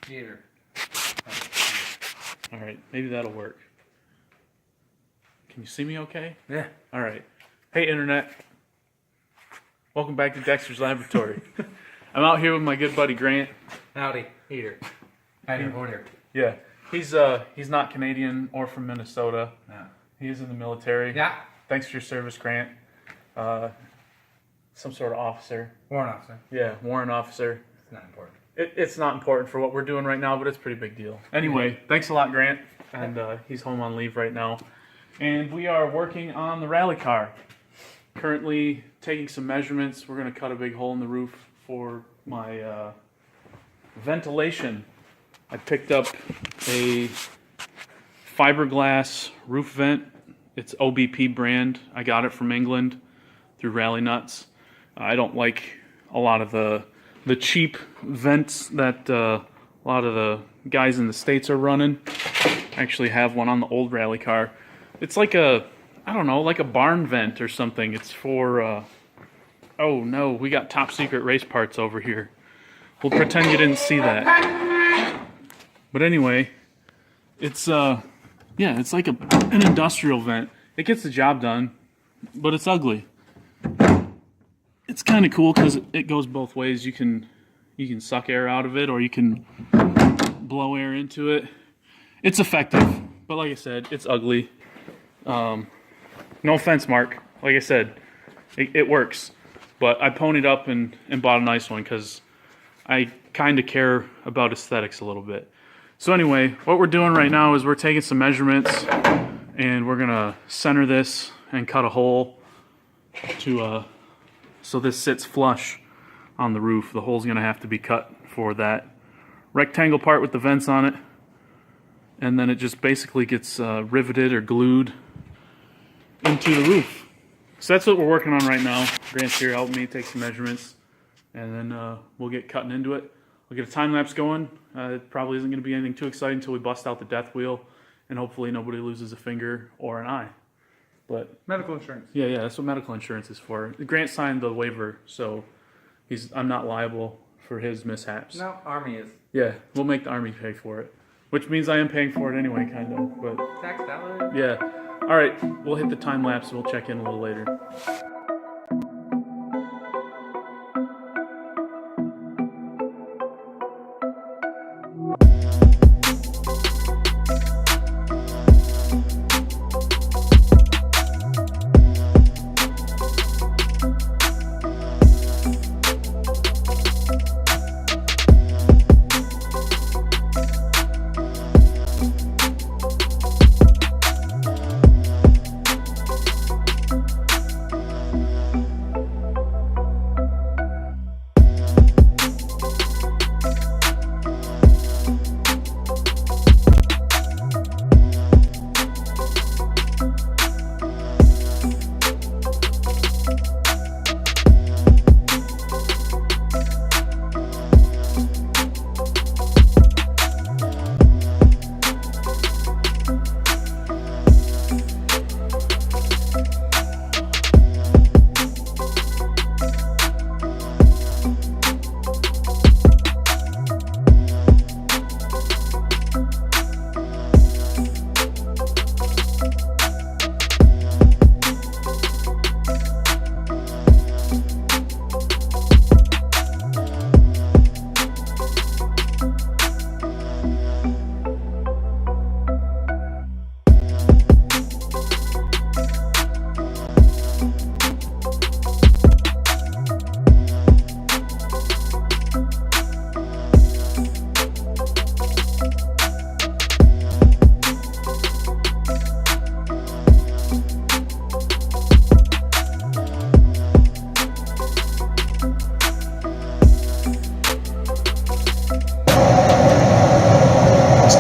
Heater. All right, maybe that'll work. Can you see me okay? Yeah. All right. Hey, Internet. Welcome back to Dexter's Laboratory. I'm out here with my good buddy Grant. Howdy. Heater. Heater. Yeah. He's not Canadian or from Minnesota. No. He is in the military. Yeah. Thanks for your service, Grant. Some sort of officer. Warrant officer. Yeah, warrant officer. It's not important. It's not important for what we're doing right now, but it's a pretty big deal. Anyway, thanks a lot, Grant. And he's home on leave right now. And we are working on the rally car. Currently taking some measurements. We're going to cut a big hole in the roof for my ventilation. I picked up a fiberglass roof vent. It's OBP brand. I got it from England through Rally Nuts. I don't like a lot of the cheap vents that a lot of the guys in the States are running. I actually have one on the old rally car. It's like I don't know, like a barn vent or something. It's for, oh no, we got top secret race parts over here. We'll pretend you didn't see that. But anyway, it's, yeah, it's like an industrial vent. It gets the job done, but it's ugly. It's kind of cool because it goes both ways. You can suck air out of it, or you can blow air into it. It's effective, but like I said, it's ugly. No offense, Mark. Like I said, it works. But I ponied up and bought a nice one because I kind of care about aesthetics a little bit. So anyway, what we're doing right now is we're taking some measurements and we're going to center this and cut a hole to so this sits flush on the roof. The hole's going to have to be cut for that rectangle part with the vents on it. And then it just basically gets riveted or glued into the roof. So that's what we're working on right now. Grant's here helping me take some measurements, and then we'll get cutting into it. We'll get a time lapse going. It probably isn't going to be anything too exciting until we bust out the death wheel, and hopefully nobody loses a finger or an eye. But medical insurance. Yeah, that's what medical insurance is for. Grant signed the waiver, so I'm not liable for his mishaps. No, Army is. Yeah, we'll make the Army pay for it, which means I am paying for it anyway, kind of. But tax dollar. Yeah. All right, we'll hit the time lapse and we'll check in a little later.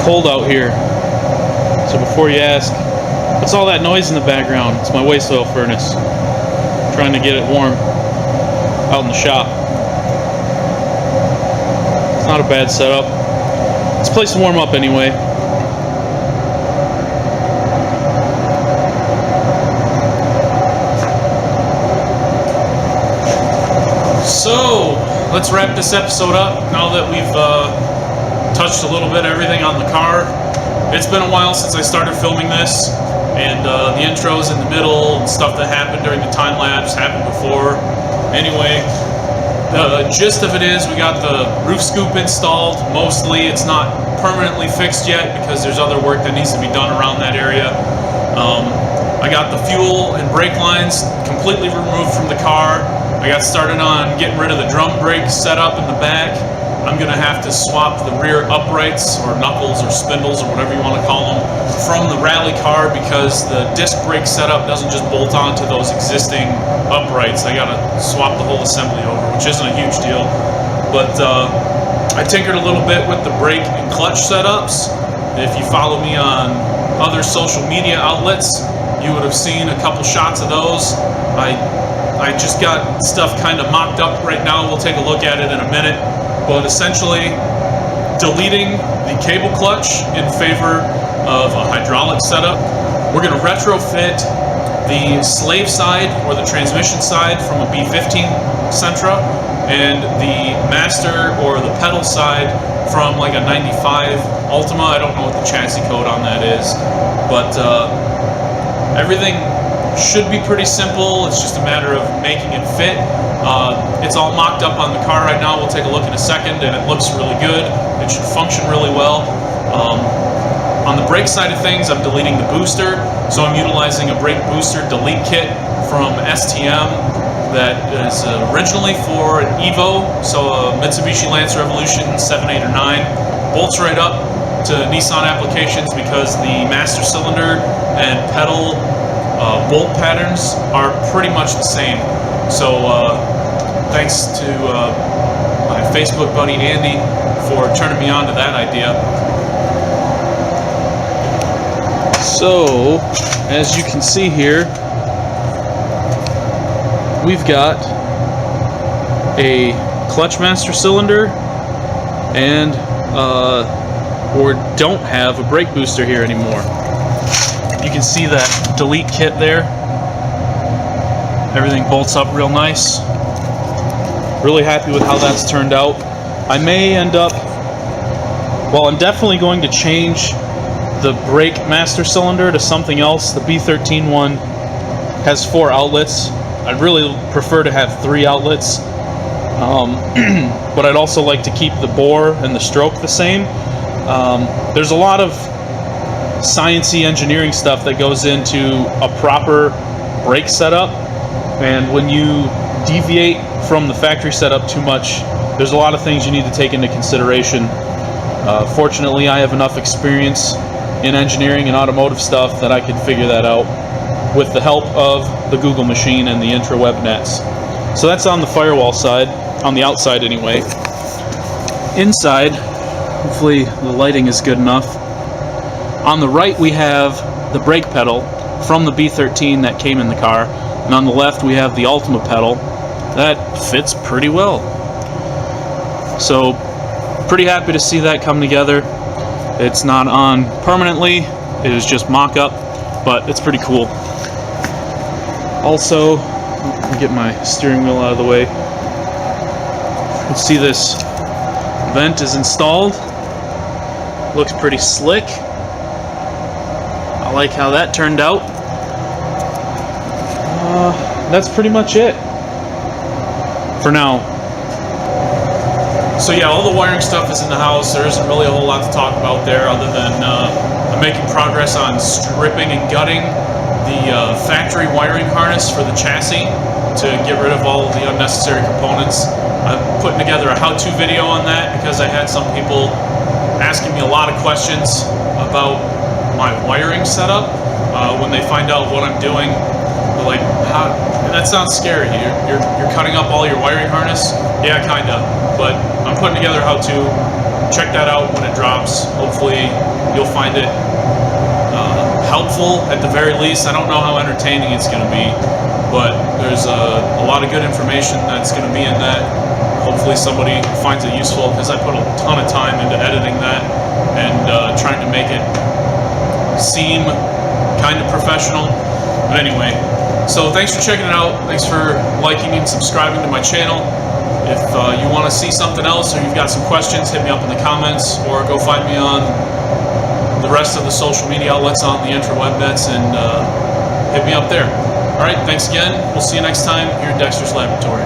Cold out here, so before you ask, what's all that noise in the background? It's my waste oil furnace, trying to get it warm out in the shop. It's not a bad setup. It's a place to warm up anyway. So let's wrap this episode up now that we've touched a little bit everything on the car. It's been a while since I started filming this, and the intros in the middle and stuff that happened during the time lapse happened before. Anyway, the gist of it is we got the roof scoop installed. Mostly, it's not permanently fixed yet because there's other work that needs to be done around that area. I got the fuel and brake lines completely removed from the car. I got started on getting rid of the drum brake setup in the back. I'm going to have to swap the rear uprights, or knuckles, or spindles, or whatever you want to call them, from the rally car because the disc brake setup doesn't just bolt onto those existing uprights. I got to swap the whole assembly over, which isn't a huge deal. But I tinkered a little bit with the brake and clutch setups. If you follow me on other social media outlets, you would have seen a couple shots of those. I just got stuff kind of mocked up right now. We'll take a look at it in a minute. But essentially, deleting the cable clutch in favor of a hydraulic setup. We're going to retrofit the slave side, or the transmission side, from a B15 Sentra, and the master, or the pedal side, from like a 95 Ultima. I don't know what the chassis code on that is, but everything should be pretty simple. It's just a matter of making it fit. It's all mocked up on the car right now. We'll take a look in a second, and it looks really good. It should function really well. On the brake side of things, I'm deleting the booster, so I'm utilizing a brake booster delete kit from STM that is originally for an Evo, so a Mitsubishi Lancer Evolution 7, 8, or 9. Bolts right up to Nissan applications because the master cylinder and pedal bolt patterns are pretty much the same. So thanks to my Facebook buddy Andy for turning me on to that idea. So, as you can see here, we've got a clutch master cylinder, and we don't have a brake booster here anymore. You can see that delete kit there. Everything bolts up real nice. Really happy with how that's turned out. I may end up, well, I'm definitely going to change the brake master cylinder to something else. The B13 one has 4 outlets. I'd really prefer to have 3 outlets. But I'd also like to keep the bore and the stroke the same. There's a lot of sciencey engineering stuff that goes into a proper brake setup, and when you deviate from the factory setup too much, there's a lot of things you need to take into consideration. Fortunately, I have enough experience in engineering and automotive stuff that I can figure that out with the help of the Google machine and the intraweb nets. So that's on the firewall side, on the outside anyway. Inside, hopefully the lighting is good enough. On the right we have the brake pedal from the B13 that came in the car, and on the left we have the Ultima pedal. That fits pretty well. So pretty happy to see that come together. It's not on permanently, it is just mock-up, but it's pretty cool. Also, let me get my steering wheel out of the way. You can see this vent is installed. Looks pretty slick. I like how that turned out. That's pretty much it for now. So yeah, all the wiring stuff is in the house. There isn't really a whole lot to talk about there other than I'm making progress on stripping and gutting the factory wiring harness for the chassis to get rid of all of the unnecessary components. I'm putting together a how-to video on that because I had some people asking me a lot of questions about my wiring setup. When they find out what I'm doing, they're like, "How? That sounds scary. You're cutting up all your wiring harness?" Yeah, kinda. But I'm putting together how to. Check that out when it drops. Hopefully, you'll find it helpful at the very least. I don't know how entertaining it's going to be, but there's a lot of good information that's going to be in that. Hopefully, somebody finds it useful because I put a ton of time into editing that and trying to make it seem kind of professional. But anyway, so thanks for checking it out. Thanks for liking and subscribing to my channel. If you want to see something else or you've got some questions, hit me up in the comments or go find me on the rest of the social media outlets on the interweb nets and hit me up there. All right, thanks again. We'll see you next time here at Dexter's Laboratory.